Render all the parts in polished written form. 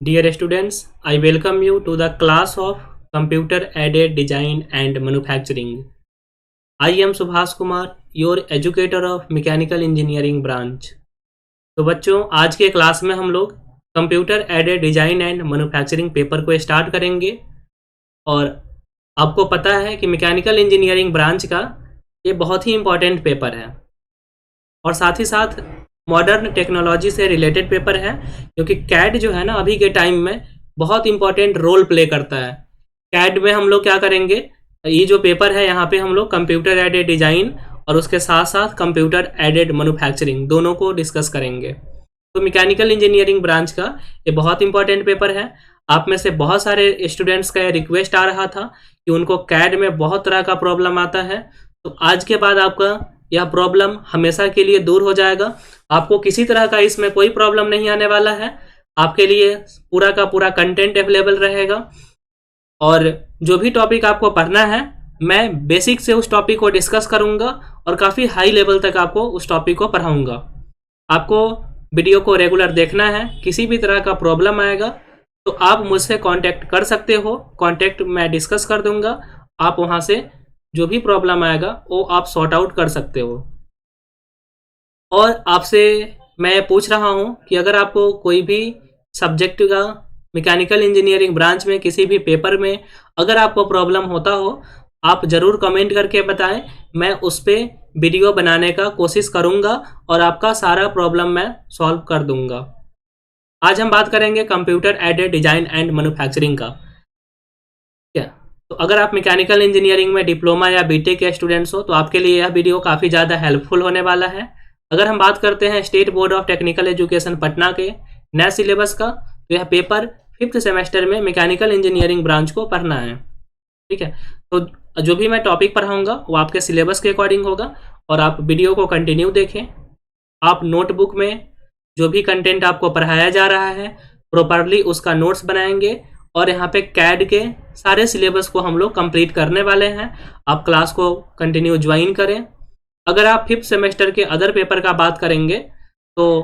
Dear students, I welcome you to the class of Computer Aided Design and Manufacturing. I am Subhas Kumar, your educator of Mechanical Engineering branch. तो बच्चों, आज के class में हम लोग computer aided design and manufacturing paper को start करेंगे। और आपको पता है कि मैकेनिकल इंजीनियरिंग ब्रांच का ये बहुत ही इम्पॉर्टेंट पेपर है और साथ ही साथ मॉडर्न टेक्नोलॉजी से रिलेटेड पेपर है, क्योंकि कैड जो है ना अभी के टाइम में बहुत इंपॉर्टेंट रोल प्ले करता है। कैड में हम लोग क्या करेंगे, ये जो पेपर है यहाँ पे हम लोग कंप्यूटर एडेड डिजाइन और उसके साथ साथ कंप्यूटर एडेड मैन्युफैक्चरिंग दोनों को डिस्कस करेंगे। तो मैकेनिकल इंजीनियरिंग ब्रांच का ये बहुत इंपॉर्टेंट पेपर है। आप में से बहुत सारे स्टूडेंट्स का रिक्वेस्ट आ रहा था कि उनको कैड में बहुत तरह का प्रॉब्लम आता है, तो आज के बाद आपका यह प्रॉब्लम हमेशा के लिए दूर हो जाएगा। आपको किसी तरह का इसमें कोई प्रॉब्लम नहीं आने वाला है। आपके लिए पूरा का पूरा कंटेंट अवेलेबल रहेगा और जो भी टॉपिक आपको पढ़ना है मैं बेसिक से उस टॉपिक को डिस्कस करूंगा और काफ़ी हाई लेवल तक आपको उस टॉपिक को पढ़ाऊंगा। आपको वीडियो को रेगुलर देखना है। किसी भी तरह का प्रॉब्लम आएगा तो आप मुझसे कांटेक्ट कर सकते हो। कांटेक्ट मैं डिस्कस कर दूंगा, आप वहां से जो भी प्रॉब्लम आएगा वो आप सॉर्ट आउट कर सकते हो। और आपसे मैं पूछ रहा हूं कि अगर आपको कोई भी सब्जेक्ट का मैकेनिकल इंजीनियरिंग ब्रांच में किसी भी पेपर में अगर आपको प्रॉब्लम होता हो, आप ज़रूर कमेंट करके बताएं। मैं उस पर वीडियो बनाने का कोशिश करूंगा और आपका सारा प्रॉब्लम मैं सॉल्व कर दूंगा। आज हम बात करेंगे computer aided design and manufacturing का। क्या तो अगर आप मैकेनिकल इंजीनियरिंग में डिप्लोमा या बीटेक के स्टूडेंट्स हो तो आपके लिए यह वीडियो काफ़ी ज़्यादा हेल्पफुल होने वाला है। अगर हम बात करते हैं state board of technical education Patna के नए सिलेबस का, तो यह पेपर 5th सेमेस्टर में मैकेनिकल इंजीनियरिंग ब्रांच को पढ़ना है। ठीक है, तो जो भी मैं टॉपिक पढ़ाऊंगा वो आपके सिलेबस के अकॉर्डिंग होगा और आप वीडियो को कंटिन्यू देखें। आप नोटबुक में जो भी कंटेंट आपको पढ़ाया जा रहा है प्रॉपरली उसका नोट्स बनाएंगे और यहाँ पे कैड के सारे सिलेबस को हम लोग कंप्लीट करने वाले हैं। आप क्लास को कंटिन्यू ज्वाइन करें। अगर आप 5th सेमेस्टर के अदर पेपर का बात करेंगे तो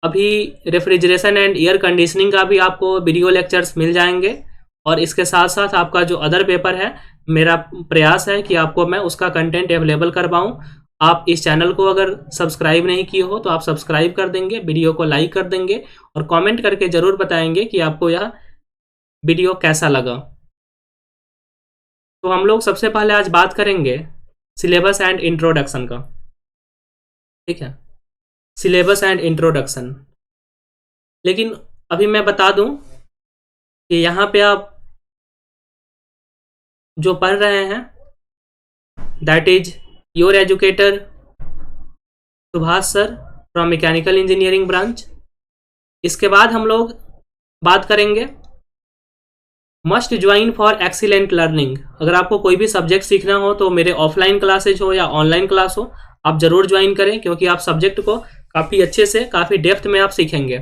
अभी रेफ्रिजरेशन एंड एयर कंडीशनिंग का भी आपको वीडियो लेक्चर्स मिल जाएंगे और इसके साथ साथ आपका जो अदर पेपर है मेरा प्रयास है कि आपको मैं उसका कंटेंट अवेलेबल करवाऊँ। आप इस चैनल को अगर सब्सक्राइब नहीं किए हो तो आप सब्सक्राइब कर देंगे, वीडियो को लाइक कर देंगे और कमेंट करके ज़रूर बताएंगे कि आपको यह वीडियो कैसा लगा। तो हम लोग सबसे पहले आज बात करेंगे सिलेबस एंड इंट्रोडक्शन का। ठीक है, सिलेबस एंड इंट्रोडक्शन। लेकिन अभी मैं बता दूं कि यहाँ पे आप जो पढ़ रहे हैं that is your educator Subhash sir from mechanical engineering branch. इसके बाद हम लोग बात करेंगे must join for excellent learning. अगर आपको कोई भी सब्जेक्ट सीखना हो तो मेरे ऑफलाइन क्लासेज हो या ऑनलाइन क्लास हो आप ज़रूर ज्वाइन करें, क्योंकि आप सब्जेक्ट को काफ़ी अच्छे से काफ़ी डेप्थ में आप सीखेंगे।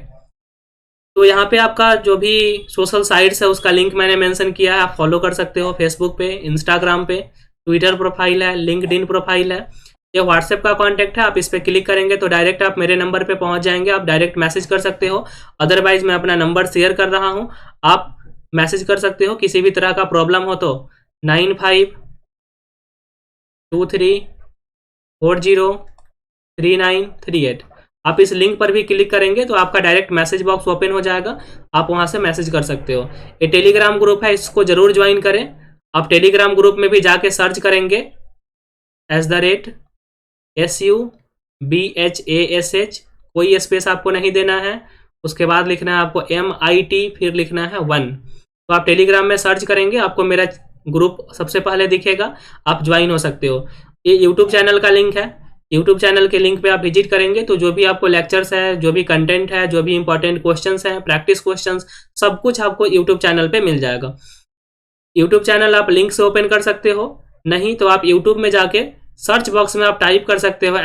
तो यहाँ पे आपका जो भी सोशल साइट्स है उसका लिंक मैंने मेंशन किया है, आप फॉलो कर सकते हो। फेसबुक पे, इंस्टाग्राम पे, ट्विटर प्रोफाइल है, लिंक्डइन प्रोफाइल है, ये व्हाट्सएप का कॉन्टैक्ट है। आप इस पर क्लिक करेंगे तो डायरेक्ट आप मेरे नंबर पे पहुँच जाएंगे। आप डायरेक्ट मैसेज कर सकते हो, अदरवाइज मैं अपना नंबर शेयर कर रहा हूँ, आप मैसेज कर सकते हो। किसी भी तरह का प्रॉब्लम हो तो 9523403938 आप इस लिंक पर भी क्लिक करेंगे तो आपका डायरेक्ट मैसेज बॉक्स ओपन हो जाएगा, आप वहां से मैसेज कर सकते हो। ये टेलीग्राम ग्रुप है, इसको जरूर ज्वाइन करें। आप टेलीग्राम ग्रुप में भी जाके सर्च करेंगे @SUBHASH, कोई स्पेस आपको नहीं देना है, उसके बाद लिखना है आपको MIT, फिर लिखना है 1। तो आप टेलीग्राम में सर्च करेंगे आपको मेरा ग्रुप सबसे पहले दिखेगा, आप ज्वाइन हो सकते हो। ये यूट्यूब चैनल का लिंक है, यूट्यूब चैनल के लिंक पे आप विजिट करेंगे तो जो भी आपको लेक्चर्स है, जो भी कंटेंट है, जो भी इंपॉर्टेंट क्वेश्चंस हैं, प्रैक्टिस क्वेश्चंस, सब कुछ आपको यूट्यूब चैनल पे मिल जाएगा। यूट्यूब चैनल आप लिंक से ओपन कर सकते हो, नहीं तो आप यूट्यूब में जाके सर्च बॉक्स में आप टाइप कर सकते हो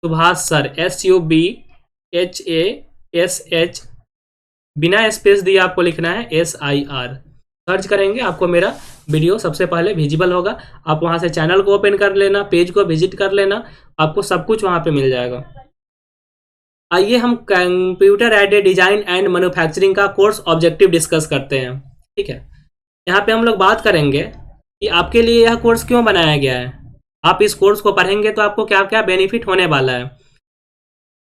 @सुभाष सर, SUBHASH, बिना स्पेस दिए आपको लिखना है SIR। सर्च करेंगे आपको मेरा वीडियो सबसे पहले विजिबल होगा। आप वहां से चैनल को ओपन कर लेना, पेज को विजिट कर लेना, आपको सब कुछ वहां पे मिल जाएगा। आइए हम computer aided design and manufacturing का कोर्स ऑब्जेक्टिव डिस्कस करते हैं। ठीक है, यहाँ पे हम लोग बात करेंगे कि आपके लिए यह कोर्स क्यों बनाया गया है, आप इस कोर्स को पढ़ेंगे तो आपको क्या क्या बेनिफिट होने वाला है।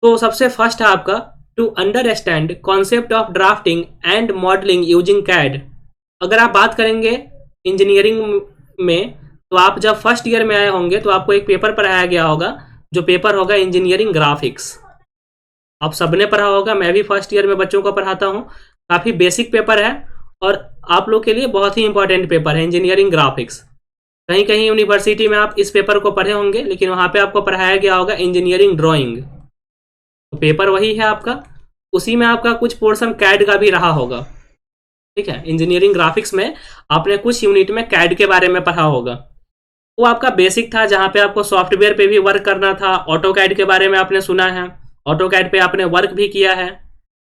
तो सबसे फर्स्ट है आपका to understand concept of drafting and modelling using CAD. अगर आप बात करेंगे इंजीनियरिंग में, तो आप जब फर्स्ट ईयर में आए होंगे तो आपको एक पेपर पढ़ाया गया होगा, जो पेपर होगा इंजीनियरिंग ग्राफिक्स। आप सबने पढ़ा होगा, मैं भी फर्स्ट ईयर में बच्चों को पढ़ाता हूँ। काफ़ी बेसिक पेपर है और आप लोग के लिए बहुत ही इंपॉर्टेंट पेपर है इंजीनियरिंग ग्राफिक्स। कहीं कहीं यूनिवर्सिटी में आप इस पेपर को पढ़े होंगे, लेकिन वहाँ पे आपको पढ़ाया गया होगा इंजीनियरिंग ड्राइंग। तो पेपर वही है आपका, उसी में आपका कुछ पोर्शन कैड का भी रहा होगा। ठीक है, इंजीनियरिंग ग्राफिक्स में आपने कुछ यूनिट में कैड के बारे में पढ़ा होगा। वो आपका बेसिक था, जहाँ पे आपको सॉफ्टवेयर पे भी वर्क करना था। ऑटो कैड के बारे में आपने सुना है, ऑटो कैड पे आपने वर्क भी किया है।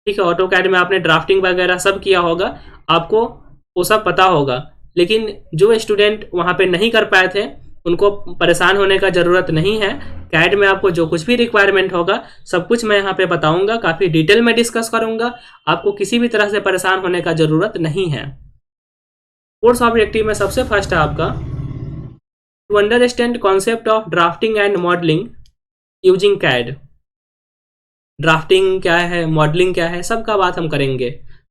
ठीक है, ऑटो कैड में आपने ड्राफ्टिंग वगैरह सब किया होगा, आपको वो सब पता होगा। लेकिन जो स्टूडेंट वहाँ पे नहीं कर पाए थे, उनको परेशान होने का ज़रूरत नहीं है। कैड में आपको जो कुछ भी रिक्वायरमेंट होगा सब कुछ मैं यहाँ पे बताऊंगा, काफ़ी डिटेल में डिस्कस करूंगा। आपको किसी भी तरह से परेशान होने का ज़रूरत नहीं है। कोर्स ऑब्जेक्टिव में सबसे फर्स्ट है आपका to understand concept of drafting and modelling using CAD. Drafting क्या है, मॉडलिंग क्या है, सबका बात हम करेंगे।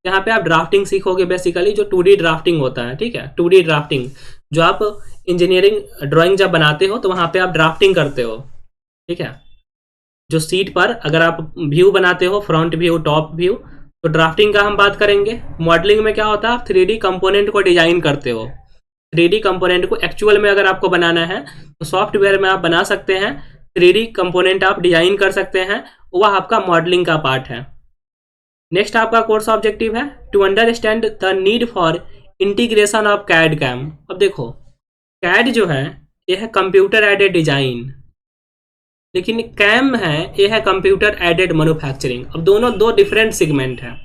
यहाँ पे आप ड्राफ्टिंग सीखोगे, बेसिकली जो 2D ड्राफ्टिंग होता है। ठीक है, 2D ड्राफ्टिंग जो आप इंजीनियरिंग ड्राइंग जब बनाते हो तो वहाँ पे आप ड्राफ्टिंग करते हो। ठीक है, जो सीट पर अगर आप व्यू बनाते हो, फ्रंट व्यू, टॉप व्यू, तो ड्राफ्टिंग का हम बात करेंगे। मॉडलिंग में क्या होता है, आप 3D कंपोनेंट को डिजाइन करते हो। 3D कंपोनेंट को एक्चुअल में अगर आपको बनाना है तो सॉफ्टवेयर में आप बना सकते हैं, 3D कंपोनेंट आप डिजाइन कर सकते हैं, वह आपका मॉडलिंग का पार्ट है। नेक्स्ट आपका कोर्स ऑब्जेक्टिव है to understand the need for integration of CAD CAM. अब देखो, कैड जो है यह है कंप्यूटर एडेड डिजाइन, लेकिन कैम है यह है कंप्यूटर एडेड मैन्युफैक्चरिंग। अब दोनों दो डिफरेंट सेगमेंट हैं।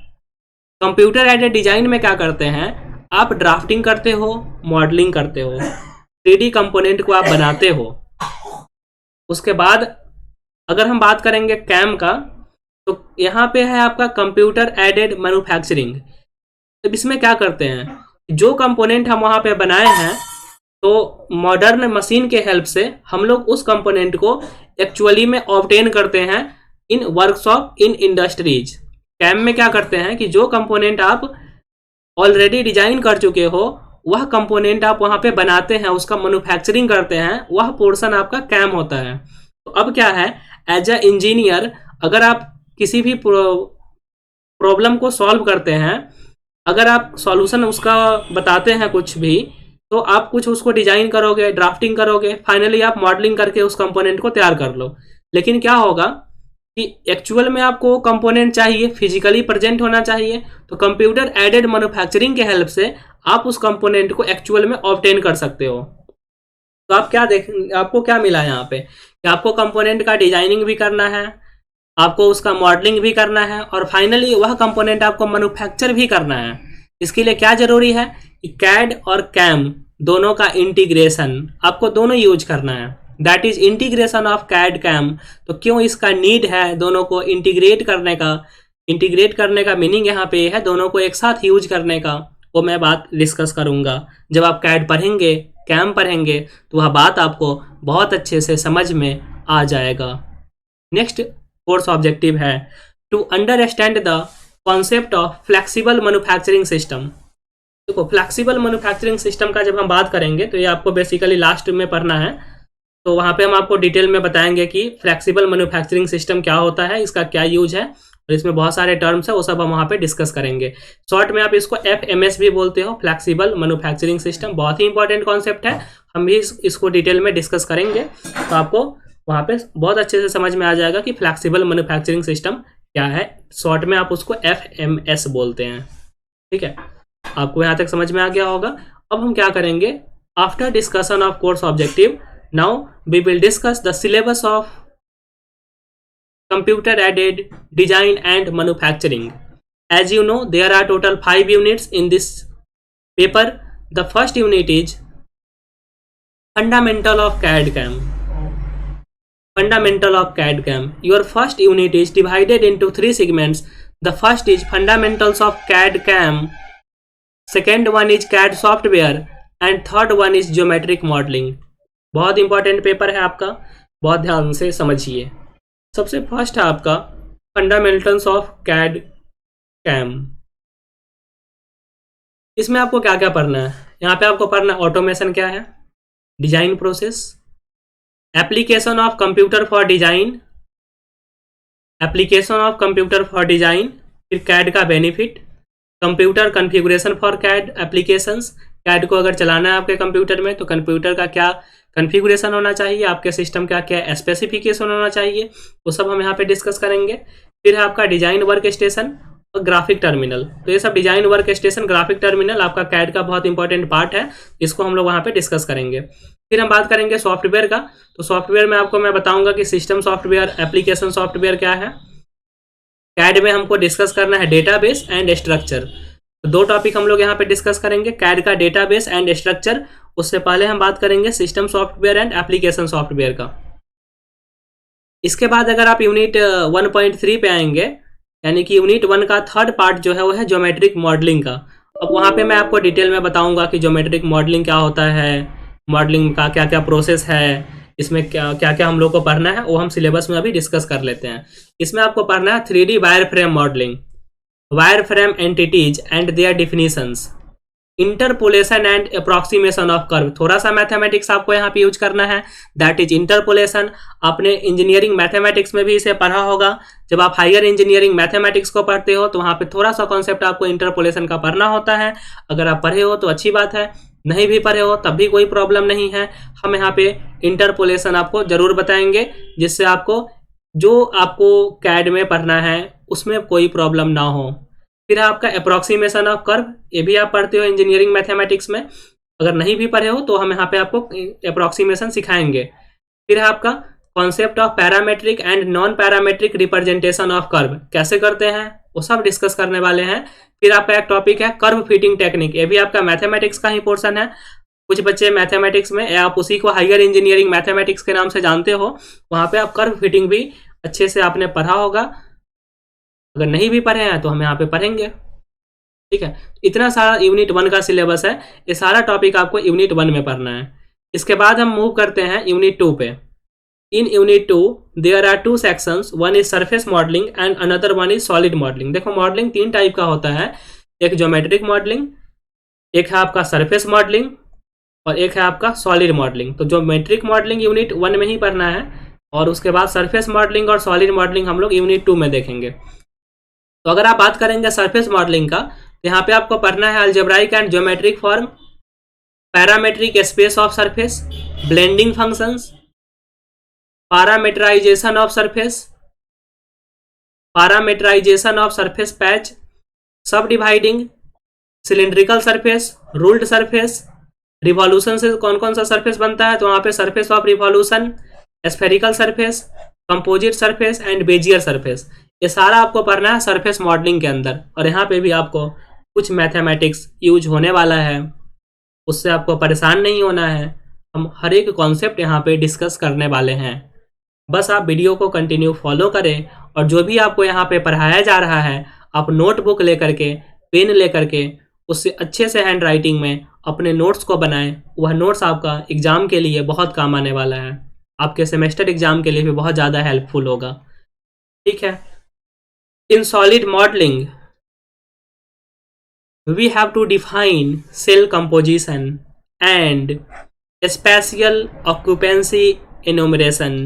कंप्यूटर एडेड डिजाइन में क्या करते हैं, आप ड्राफ्टिंग करते हो, मॉडलिंग करते हो, 3D कंपोनेंट को आप बनाते हो। उसके बाद अगर हम बात करेंगे कैम का, तो यहाँ पे है आपका कंप्यूटर एडेड मैन्युफैक्चरिंग। तो इसमें क्या करते हैं, जो कंपोनेंट हम वहाँ पे बनाए हैं, तो मॉडर्न मशीन के हेल्प से हम लोग उस कंपोनेंट को एक्चुअली में ऑब्टेन करते हैं in workshop, in industries. CAM में क्या करते हैं कि जो कंपोनेंट आप ऑलरेडी डिजाइन कर चुके हो, वह कंपोनेंट आप वहाँ पे बनाते हैं, उसका मैन्युफैक्चरिंग करते हैं, वह पोर्शन आपका कैम होता है। तो अब क्या है, एज अ इंजीनियर अगर आप किसी भी प्रॉब्लम को सॉल्व करते हैं, अगर आप सॉल्यूशन उसका बताते हैं कुछ भी, तो आप कुछ उसको डिजाइन करोगे, ड्राफ्टिंग करोगे, फाइनली आप मॉडलिंग करके उस कंपोनेंट को तैयार कर लो। लेकिन क्या होगा कि एक्चुअल में आपको कंपोनेंट चाहिए, फिजिकली प्रेजेंट होना चाहिए, तो कंप्यूटर एडेड मैन्युफैक्चरिंग के हेल्प से आप उस कंपोनेंट को एक्चुअल में ऑब्टेन कर सकते हो। तो आप क्या आपको क्या मिला यहाँ पे कि आपको कंपोनेंट का डिजाइनिंग भी करना है, आपको उसका मॉडलिंग भी करना है, और फाइनली वह कंपोनेंट आपको मैन्युफैक्चर भी करना है। इसके लिए क्या जरूरी है कि कैड और कैम दोनों का इंटीग्रेशन आपको दोनों यूज करना है, that is integration of CAD CAM. तो क्यों इसका नीड है दोनों को इंटीग्रेट करने का, इंटीग्रेट करने का मीनिंग यहाँ पे है दोनों को एक साथ यूज करने का, वो मैं बात डिस्कस करूंगा। जब आप कैड पढ़ेंगे, कैम पढ़ेंगे, तो वह बात आपको बहुत अच्छे से समझ में आ जाएगा। नेक्स्ट कोर्स ऑब्जेक्टिव है to understand the concept of flexible manufacturing system. देखो, फ्लेक्सिबल मैन्युफैक्चरिंग सिस्टम का जब हम बात करेंगे तो ये आपको बेसिकली लास्ट में पढ़ना है, तो वहाँ पे हम आपको डिटेल में बताएंगे कि फ्लेक्सिबल मैन्युफैक्चरिंग सिस्टम क्या होता है, इसका क्या यूज है, और इसमें बहुत सारे टर्म्स है, वो सब हम वहाँ पे डिस्कस करेंगे। शॉर्ट में आप इसको FMS भी बोलते हो, फ्लेक्सिबल मैन्युफैक्चरिंग सिस्टम। बहुत ही इंपॉर्टेंट कॉन्सेप्ट है, हम भी इसको डिटेल में डिस्कस करेंगे, तो आपको वहाँ पे बहुत अच्छे से समझ में आ जाएगा कि फ्लेक्सिबल मैन्युफैक्चरिंग सिस्टम क्या है। शॉर्ट में आप उसको FMS बोलते हैं। ठीक है, आपको यहाँ तक समझ में आ गया होगा। अब हम क्या करेंगे, after discussion of course objective, now we will discuss the syllabus of computer aided design and manufacturing. As you know, there are total 5 units in this paper. The first unit is fundamental of CAD CAM. Fundamental of CAD CAM. Your first unit is divided into 3 segments. The first is fundamentals of CAD CAM. Second one is CAD software and third one is geometric modeling. बहुत important paper है आपका, बहुत ध्यान से समझिए। सबसे first है आपका फंडामेंटल्स ऑफ CAD CAM। इसमें आपको क्या क्या पढ़ना है? यहाँ पे आपको पढ़ना है ऑटोमेशन क्या है, design process, application of computer for design, application of computer for design, फिर कैड का benefit, computer configuration for CAD applications. CAD को अगर चलाना है आपके कंप्यूटर में तो कंप्यूटर का क्या कॉन्फ़िगरेशन होना चाहिए, आपके सिस्टम का क्या स्पेसिफिकेशन होना चाहिए, वो सब हम यहाँ पे डिस्कस करेंगे। फिर है आपका डिजाइन वर्क स्टेशन और ग्राफिक टर्मिनल। तो ये सब design work station, graphic terminal आपका कैड का बहुत इंपॉर्टेंट पार्ट है, इसको हम लोग वहाँ पे डिस्कस करेंगे। फिर हम बात करेंगे सॉफ्टवेयर का। तो सॉफ्टवेयर में आपको मैं बताऊंगा कि सिस्टम सॉफ्टवेयर, एप्लीकेशन सॉफ्टवेयर क्या है। कैड में हमको डिस्कस करना है डेटाबेस एंड स्ट्रक्चर। तो 2 टॉपिक हम लोग यहाँ पे डिस्कस करेंगे, कैड का डेटाबेस एंड स्ट्रक्चर। उससे पहले हम बात करेंगे system software and application software का। इसके बाद अगर आप यूनिट 1.3 पे आएंगे, यानी कि यूनिट 1 का थर्ड पार्ट जो है वो है ज्योमेट्रिक मॉडलिंग का। अब वहाँ पे मैं आपको डिटेल में बताऊंगा कि ज्योमेट्रिक मॉडलिंग क्या होता है, मॉडलिंग का क्या क्या प्रोसेस है, इसमें क्या क्या हम लोग को पढ़ना है, वो हम सिलेबस में अभी डिस्कस कर लेते हैं। इसमें आपको पढ़ना है 3D wire frame modelling, wire frame entities and their definitions, interpolation and approximation of curve. थोड़ा सा मैथमेटिक्स आपको यहाँ पे यूज करना है, दैट इज इंटरपोलेशन। आपने इंजीनियरिंग मैथमेटिक्स में भी इसे पढ़ा होगा। जब आप हायर इंजीनियरिंग मैथमेटिक्स को पढ़ते हो तो वहाँ पे थोड़ा सा कॉन्सेप्ट आपको इंटरपोलेशन का पढ़ना होता है। अगर आप पढ़े हो तो अच्छी बात है, नहीं भी पढ़े हो तब भी कोई प्रॉब्लम नहीं है। हम यहाँ पे इंटरपोलेशन आपको जरूर बताएंगे, जिससे आपको जो आपको कैड में पढ़ना है उसमें कोई प्रॉब्लम ना हो। फिर आपका अप्रॉक्सीमेशन ऑफ कर्व, ये भी आप पढ़ते हो इंजीनियरिंग मैथमेटिक्स में। अगर नहीं भी पढ़े हो तो हम यहाँ पे आपको अप्रॉक्सीमेशन सिखाएंगे। फिर है आपका concept of parametric and non parametric representation of curve, कैसे करते हैं वो सब डिस्कस करने वाले हैं। फिर आपका एक टॉपिक है कर्व फिटिंग टेक्निक, ये भी आपका मैथमेटिक्स का ही पोर्शन है। कुछ बच्चे मैथमेटिक्स में, या आप उसी को हायर इंजीनियरिंग मैथमेटिक्स के नाम से जानते हो, वहाँ पे आप कर्व फिटिंग भी अच्छे से आपने पढ़ा होगा। अगर नहीं भी पढ़े हैं तो हम यहाँ पे पढ़ेंगे, ठीक है। इतना सारा यूनिट 1 का सिलेबस है, ये सारा टॉपिक आपको यूनिट 1 में पढ़ना है। इसके बाद हम मूव करते हैं यूनिट 2 पे। In unit 2 there are 2 sections, one is surface modelling and another one is solid modelling. देखो मॉडलिंग 3 टाइप का होता है, एक ज्योमेट्रिक मॉडलिंग, एक है आपका सरफेस मॉडलिंग और एक है आपका सॉलिड मॉडलिंग। तो ज्योमेट्रिक मॉडलिंग यूनिट 1 में ही पढ़ना है और उसके बाद सरफेस मॉडलिंग और सॉलिड मॉडलिंग हम लोग यूनिट 2 में देखेंगे। तो अगर आप बात करेंगे सरफेस मॉडलिंग का, तो यहाँ पे आपको पढ़ना है algebraic and geometric form, parametric space of surface, blending functions, parameterization of surface patch, subdividing, cylindrical surface, ruled surface, revolution से कौन कौन सा सरफेस बनता है, तो वहाँ पे surface of revolution, spherical surface, composite surface and Bezier surface. ये सारा आपको पढ़ना है सरफेस मॉडलिंग के अंदर। और यहाँ पे भी आपको कुछ मैथमेटिक्स यूज होने वाला है, उससे आपको परेशान नहीं होना है। हम हर एक कॉन्सेप्ट यहाँ पे डिस्कस करने वाले हैं। बस आप वीडियो को कंटिन्यू फॉलो करें और जो भी आपको यहाँ पे पढ़ाया जा रहा है आप नोटबुक लेकर के, पेन लेकर के उससे अच्छे से हैंड राइटिंग में अपने नोट्स को बनाएं। वह नोट्स आपका एग्जाम के लिए बहुत काम आने वाला है, आपके सेमेस्टर एग्जाम के लिए भी बहुत ज़्यादा हेल्पफुल होगा, ठीक है। In solid modelling we have to define cell composition and spatial occupancy enumeration.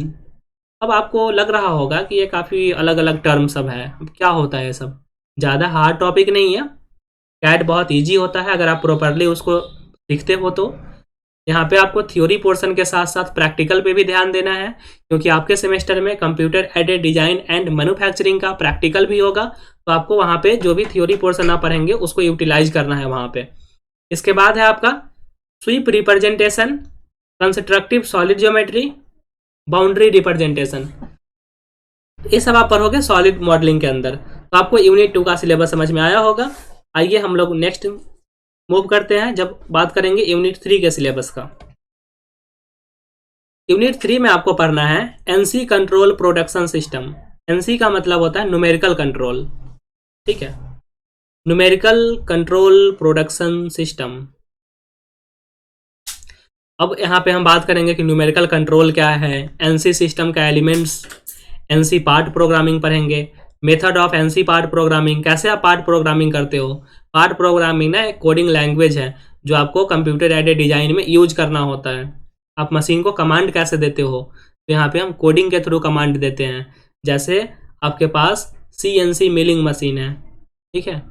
अब आपको लग रहा होगा कि ये काफ़ी अलग अलग टर्म सब है, अब क्या होता है ये सब? ज़्यादा हार्ड टॉपिक नहीं है, कैड बहुत इजी होता है अगर आप प्रॉपरली उसको सीखते हो तो। यहाँ पे आपको थ्योरी पोर्शन के साथ साथ प्रैक्टिकल पे भी ध्यान देना है, क्योंकि आपके सेमेस्टर में computer aided design and manufacturing का प्रैक्टिकल भी होगा। तो आपको वहाँ पे जो भी थ्योरी पोर्शन आप पढ़ेंगे उसको यूटिलाइज करना है वहाँ पे। इसके बाद है आपका sweep representation, constructive solid geometry, boundary representation, ये सब आप पढ़ोगे सॉलिड मॉडलिंग के अंदर। तो आपको यूनिट 2 का सिलेबस समझ में आया होगा। आइए हम लोग नेक्स्ट मूव करते हैं, जब बात करेंगे यूनिट 3 के सिलेबस का। यूनिट 3 में आपको पढ़ना है NC control production system. NC का मतलब होता है न्यूमेरिकल कंट्रोल, ठीक है, न्यूमेरिकल कंट्रोल प्रोडक्शन सिस्टम। अब यहाँ पे हम बात करेंगे कि न्यूमेरिकल कंट्रोल क्या है, एनसी सिस्टम का एलिमेंट्स, एनसी पार्ट प्रोग्रामिंग पढ़ेंगे, method of NC part programming, कैसे आप पार्ट प्रोग्रामिंग करते हो। पार्ट प्रोग्रामिंग ना एक कोडिंग लैंग्वेज है जो आपको कंप्यूटर एडेड डिजाइन में यूज करना होता है। आप मशीन को कमांड कैसे देते हो, तो यहाँ पे हम कोडिंग के थ्रू कमांड देते हैं। जैसे आपके पास CNC मिलिंग मशीन है, ठीक है,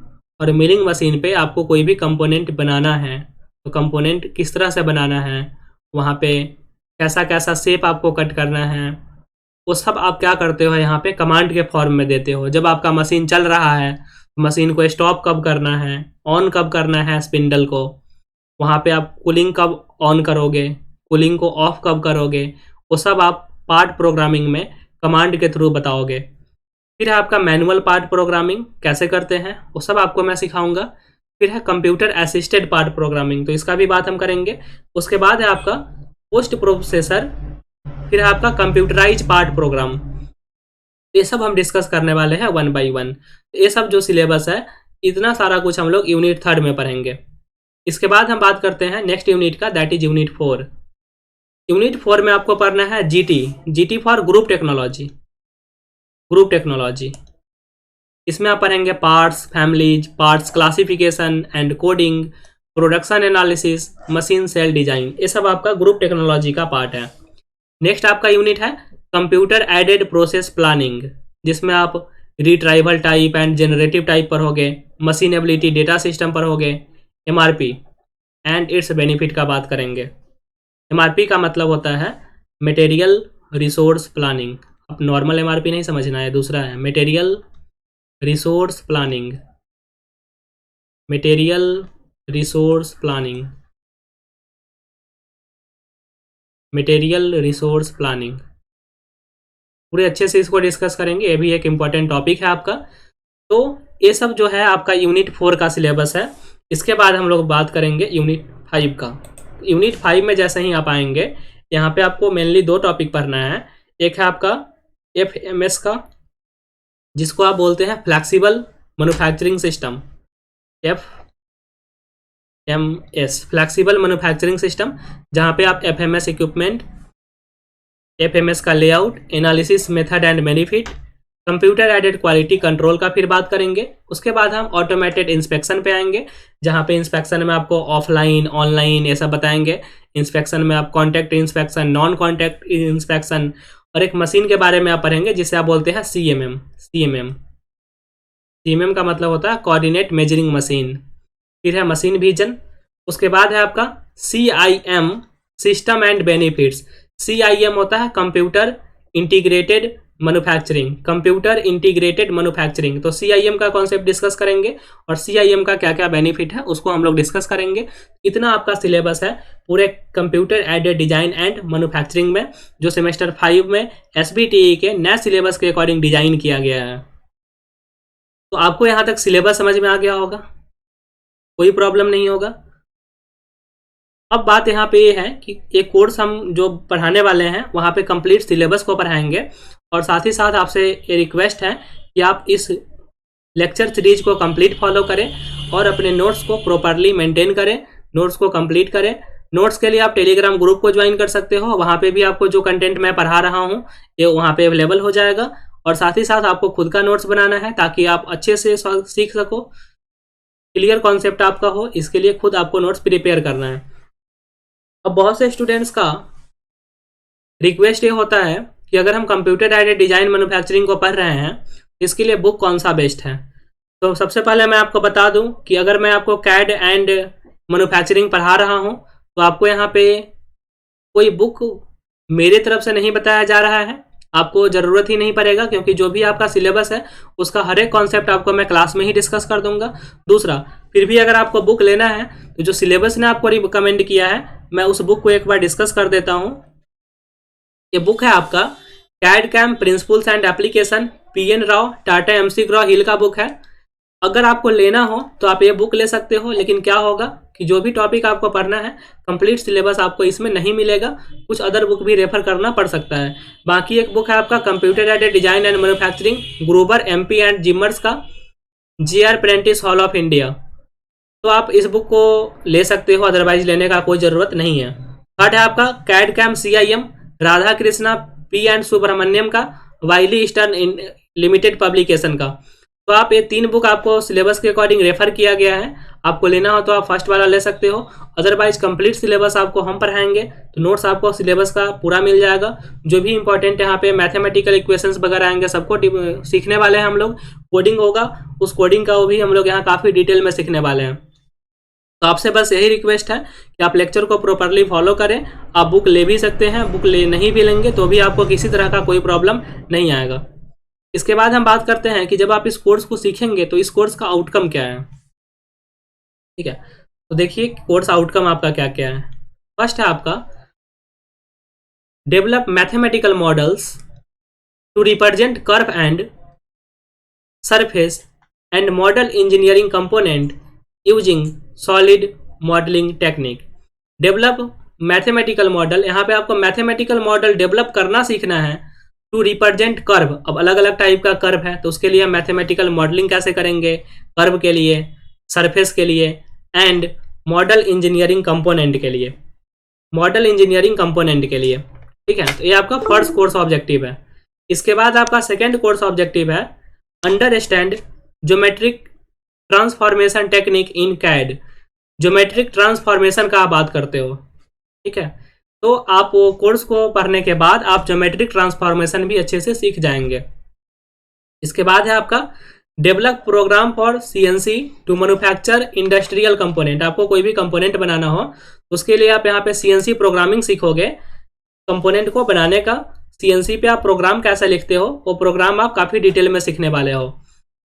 और मिलिंग मशीन पे आपको कोई भी कंपोनेंट बनाना है, तो कंपोनेंट किस तरह से बनाना है, वहाँ पे कैसा कैसा शेप आपको कट करना है, वो सब आप क्या करते हो यहाँ पे कमांड के फॉर्म में देते हो। जब आपका मशीन चल रहा है, मशीन को स्टॉप कब करना है, ऑन कब करना है स्पिंडल को, वहाँ पे आप कूलिंग कब ऑन करोगे, कूलिंग को ऑफ कब करोगे, वो सब आप पार्ट प्रोग्रामिंग में कमांड के थ्रू बताओगे। फिर है आपका मैनुअल पार्ट प्रोग्रामिंग, कैसे करते हैं वो सब आपको मैं सिखाऊंगा। फिर है कंप्यूटर असिस्टेड पार्ट प्रोग्रामिंग, तो इसका भी बात हम करेंगे। उसके बाद है आपका पोस्ट प्रोसेसर, फिर है आपका कंप्यूटराइज पार्ट प्रोग्राम। ये सब हम डिस्कस करने वाले हैं 1 by 1। ये सब जो सिलेबस है, इतना सारा कुछ हम लोग यूनिट 3 में पढ़ेंगे। इसके बाद हम बात करते हैं नेक्स्ट यूनिट का, दैट इज यूनिट 4। यूनिट 4 में आपको पढ़ना है GT for group technology. Group technology, इसमें आप पढ़ेंगे parts, families, parts classification and coding, production analysis, machine cell design, ये सब आपका ग्रुप टेक्नोलॉजी का पार्ट है। नेक्स्ट आपका यूनिट है कंप्यूटर एडेड प्रोसेस प्लानिंग, जिसमें आप retrieval type and generative type पर होगे, मशीनेबिलिटी डेटा सिस्टम पर होगे, MRP एंड इट्स बेनिफिट का बात करेंगे। MRP का मतलब होता है मटेरियल रिसोर्स प्लानिंग। अब नॉर्मल MRP नहीं समझना है, दूसरा है material resource planning. Material resource planning, material resource planning, पूरे अच्छे से इसको डिस्कस करेंगे। ये भी एक इम्पॉर्टेंट टॉपिक है आपका। तो ये सब जो है आपका यूनिट 4 का सिलेबस है। इसके बाद हम लोग बात करेंगे यूनिट 5 का। यूनिट 5 में जैसे ही आप आएंगे, यहाँ पे आपको मेनली 2 टॉपिक पढ़ना है। एक है आपका FMS का, जिसको आप बोलते हैं flexible manufacturing system, FMS flexible manufacturing system, जहाँ पे आप FMS इक्विपमेंट, FMS का layout, analysis method and benefit, computer aided quality control का फिर बात करेंगे। उसके बाद हम ऑटोमेटेड इंस्पेक्शन पे आएंगे, जहाँ पे इंस्पेक्शन में आपको ऑफलाइन ऑनलाइन ये सब बताएंगे। इंस्पेक्शन में आप contact inspection, non contact inspection, और एक मशीन के बारे में आप पढ़ेंगे जिसे आप बोलते हैं CMM का मतलब होता है कोऑर्डिनेट मेजरिंग मशीन। फिर है मशीन विजन। उसके बाद है आपका CIM system and benefits. CIM होता है computer integrated manufacturing, computer integrated manufacturing. तो CIM का कॉन्सेप्ट डिस्कस करेंगे और CIM का क्या क्या बेनिफिट है उसको हम लोग डिस्कस करेंगे। इतना आपका सिलेबस है पूरे computer aided design and manufacturing में, जो सेमेस्टर 5 में SBTE के नए सिलेबस के अकॉर्डिंग डिजाइन किया गया है। तो आपको यहाँ तक सिलेबस समझ में आ गया होगा, कोई प्रॉब्लम नहीं होगा। अब बात यहाँ पे ये है कि एक कोर्स हम जो पढ़ाने वाले हैं वहाँ पे कंप्लीट सिलेबस को पढ़ाएंगे, और साथ ही साथ आपसे ये रिक्वेस्ट है कि आप इस लेक्चर सीरीज को कंप्लीट फॉलो करें और अपने नोट्स को प्रॉपरली मेंटेन करें, नोट्स को कंप्लीट करें। नोट्स के लिए आप टेलीग्राम ग्रुप को ज्वाइन कर सकते हो, वहाँ पे भी आपको जो कंटेंट मैं पढ़ा रहा हूँ ये वहाँ पे अवेलेबल हो जाएगा। और साथ ही साथ आपको खुद का नोट्स बनाना है ताकि आप अच्छे से सीख सको, क्लियर कॉन्सेप्ट आपका हो, इसके लिए खुद आपको नोट्स प्रिपेयर करना है। अब बहुत से स्टूडेंट्स का रिक्वेस्ट ये होता है कि अगर हम कंप्यूटर एडेड डिजाइन मैन्युफैक्चरिंग को पढ़ रहे हैं, इसके लिए बुक कौन सा बेस्ट है। तो सबसे पहले मैं आपको बता दूं कि अगर मैं आपको CAD एंड मैन्युफैक्चरिंग पढ़ा रहा हूं, तो आपको यहाँ पे कोई बुक मेरे तरफ से नहीं बताया जा रहा है, आपको ज़रूरत ही नहीं पड़ेगा, क्योंकि जो भी आपका सिलेबस है उसका हर एक कॉन्सेप्ट आपको मैं क्लास में ही डिस्कस कर दूंगा। दूसरा, फिर भी अगर आपको बुक लेना है तो जो सिलेबस ने आपको रिकमेंड किया है, मैं उस बुक को एक बार डिस्कस कर देता हूँ। ये बुक है आपका CAD CAM principles and application, PN Rao, Tata MC Graw Hill का बुक है। अगर आपको लेना हो तो आप ये बुक ले सकते हो, लेकिन क्या होगा कि जो भी टॉपिक आपको पढ़ना है कंप्लीट सिलेबस आपको इसमें नहीं मिलेगा, कुछ अदर बुक भी रेफर करना पड़ सकता है। बाकी एक बुक है आपका computer aided design and manufacturing, Groover MP and Zimmers का GR Prentice Hall of India, तो आप इस बुक को ले सकते हो, अदरवाइज लेने का कोई ज़रूरत नहीं है। थर्ड है आपका CAD CAM CIM Radha Krishna P and Subramaniam का, वाइली ईस्टर्न लिमिटेड पब्लिकेशन का। तो आप ये 3 बुक आपको सिलेबस के अकॉर्डिंग रेफर किया गया है, आपको लेना हो तो आप फर्स्ट वाला ले सकते हो, अदरवाइज कंप्लीट सिलेबस आपको हम पढ़ाएंगे तो नोट्स आपको सिलेबस का पूरा मिल जाएगा। जो भी इंपॉर्टेंट यहाँ पे मैथमेटिकल इक्वेशंस वगैरह आएंगे सबको सीखने वाले हैं हम लोग, कोडिंग होगा उस कोडिंग का वो भी हम लोग यहाँ काफ़ी डिटेल में सीखने वाले हैं। तो आपसे बस यही रिक्वेस्ट है कि आप लेक्चर को प्रॉपरली फॉलो करें। आप बुक ले भी सकते हैं, बुक ले नहीं भी लेंगे तो भी आपको किसी तरह का कोई प्रॉब्लम नहीं आएगा। इसके बाद हम बात करते हैं कि जब आप इस कोर्स को सीखेंगे तो इस कोर्स का आउटकम क्या है। ठीक है, तो देखिए कोर्स आउटकम आपका क्या क्या है। फर्स्ट है आपका develop mathematical models to represent curve and surface and model engineering component using solid modelling technique. Develop mathematical model, यहाँ पे आपको मैथमेटिकल मॉडल डेवलप करना सीखना है टू रिप्रेजेंट कर्व। अब अलग अलग टाइप का कर्व है तो उसके लिए हम मैथमेटिकल मॉडलिंग कैसे करेंगे, कर्व के लिए, सरफेस के लिए एंड मॉडल इंजीनियरिंग कंपोनेंट के लिए, मॉडल इंजीनियरिंग कंपोनेंट के लिए। ठीक है, तो ये आपका फर्स्ट कोर्स ऑब्जेक्टिव है। इसके बाद आपका सेकेंड कोर्स ऑब्जेक्टिव है understand geometric transformation technique in CAD. Geometric transformation का आप बात करते हो, ठीक है, तो आप वो कोर्स को पढ़ने के बाद आप ज्योमेट्रिक ट्रांसफॉर्मेशन भी अच्छे से सीख जाएंगे। इसके बाद है आपका develop program for CNC to manufacture industrial component. आपको कोई भी कंपोनेंट बनाना हो तो उसके लिए आप यहाँ पे CNC प्रोग्रामिंग सीखोगे, कंपोनेंट को बनाने का। CNC पे आप प्रोग्राम कैसे लिखते हो वो प्रोग्राम आप काफ़ी डिटेल में सीखने वाले हो।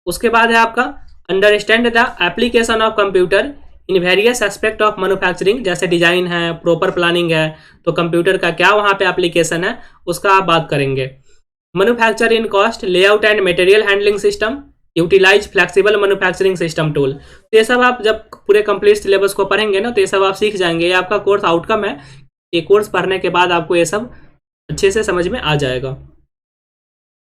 उसके बाद है आपका understand the application of computer in various aspect of manufacturing, जैसे डिजाइन है, प्रॉपर प्लानिंग है, तो कंप्यूटर का क्या वहाँ पे एप्लीकेशन है उसका आप बात करेंगे। Manufacture in cost, layout and material handling system, utilize flexible manufacturing system tool. तो ये सब आप जब पूरे कंप्लीट सिलेबस को पढ़ेंगे ना तो ये सब आप सीख जाएंगे। ये आपका कोर्स आउटकम है, ये कोर्स पढ़ने के बाद आपको ये सब अच्छे से समझ में आ जाएगा।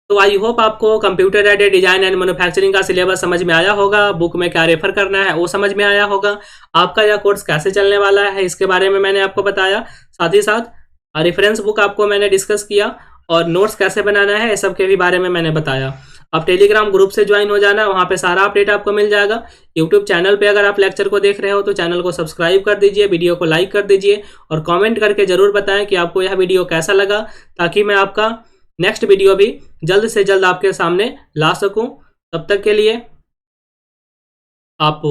तो आई होप आपको computer aided design and manufacturing का सिलेबस समझ में आया होगा, बुक में क्या रेफर करना है वो समझ में आया होगा, आपका यह कोर्स कैसे चलने वाला है इसके बारे में मैंने आपको बताया, साथ ही साथ रेफरेंस बुक आपको मैंने डिस्कस किया और नोट्स कैसे बनाना है ये सब के भी बारे में मैंने बताया। आप टेलीग्राम ग्रुप से ज्वाइन हो जाना, वहाँ पे सारा अपडेट आपको मिल जाएगा। यूट्यूब चैनल पे अगर आप लेक्चर को देख रहे हो तो चैनल को सब्सक्राइब कर दीजिए, वीडियो को लाइक कर दीजिए और कमेंट करके ज़रूर बताएं कि आपको यह वीडियो कैसा लगा, ताकि मैं आपका नेक्स्ट वीडियो भी जल्द से जल्द आपके सामने ला सकूं। तब तक के लिए आप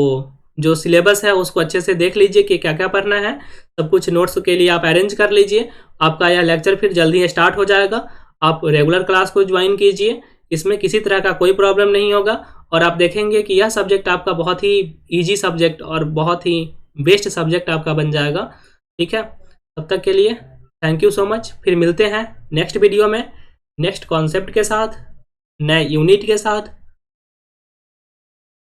जो सिलेबस है उसको अच्छे से देख लीजिए कि क्या क्या पढ़ना है, सब कुछ नोट्स के लिए आप अरेंज कर लीजिए। आपका यह लेक्चर फिर जल्दी स्टार्ट हो जाएगा। आप रेगुलर क्लास को ज्वाइन कीजिए, इसमें किसी तरह का कोई प्रॉब्लम नहीं होगा और आप देखेंगे कि यह सब्जेक्ट आपका बहुत ही ईजी सब्जेक्ट और बहुत ही बेस्ट सब्जेक्ट आपका बन जाएगा। ठीक है, तब तक के लिए थैंक यू सो मच। फिर मिलते हैं नेक्स्ट वीडियो में नेक्स्ट कॉन्सेप्ट के साथ, नए यूनिट के साथ।